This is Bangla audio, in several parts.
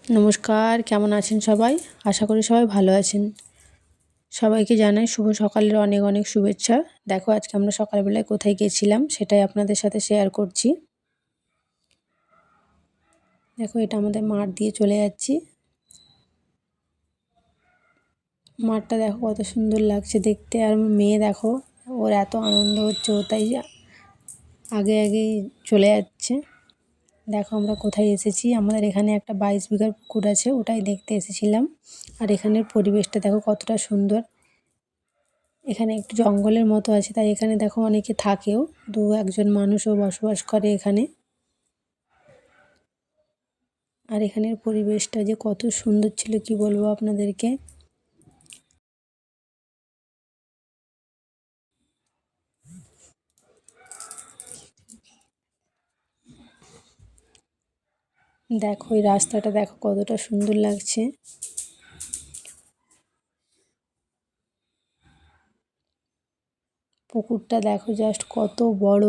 নমস্কার, কেমন আছেন সবাই? আশা করি সবাই ভালো আছেন। সবাইকে জানাই শুভ সকালের অনেক অনেক শুভেচ্ছা। দেখো আজকে আমরা সকালবেলায় কোথায় গেছিলাম সেটাই আপনাদের সাথে শেয়ার করছি। দেখো এটা আমাদের মাঠ দিয়ে চলে যাচ্ছি। মাঠটা দেখো কত সুন্দর লাগছে দেখতে। আর আমার মেয়ে দেখো, ওর এত আনন্দ হচ্ছে, ও তাই আগে আগেই চলে যাচ্ছে। দেখো আমরা কোথায় এসেছি, আমাদের এখানে একটা 22 বিঘার পুকুর আছে, ওটাই দেখতে এসেছিলাম। আর এখানের পরিবেশটা দেখো কতটা সুন্দর। এখানে একটু জঙ্গলের মতো আছে, তাই এখানে দেখো অনেকে থাকেও, একজন মানুষও বসবাস করে এখানে। আর এখানের পরিবেশটা যে কত সুন্দর ছিল কি বলবো আপনাদেরকে। দেখো এই রাস্তাটা দেখো কতটা সুন্দর লাগছে। পুকুরটা দেখো জাস্ট কত বড়।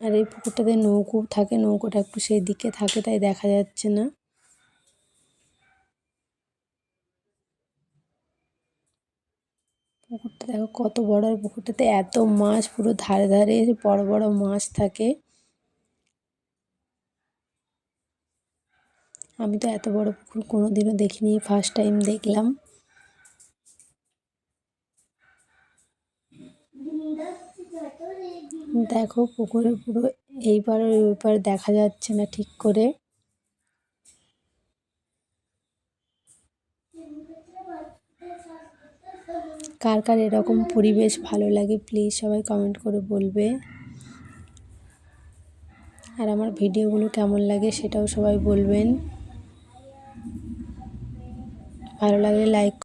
আর এই পুকুরটাতে নৌকো থাকে, নৌকোটা একটু সেই দিকে থাকে তাই দেখা যাচ্ছে না। পুকুরটা দেখো কত বড়, আর পুকুরটাতে এত মাছ, পুরো ধারে ধারে বড় বড় মাছ থাকে। আমি তো এত বড় পুকুর কোনোদিনও দেখিনি, ফার্স্ট টাইম দেখলাম। দেখো পুকুরে পুরো এই পার আর ওই পার দেখা যাচ্ছে না ঠিক করে। কার কার এরকম পরিবেশ ভালো লাগে প্লিজ সবাই কমেন্ট করে বলবে। আর আমার ভিডিওগুলো কেমন লাগে সেটাও সবাই বলবেন। ভালো লাগলে লাইক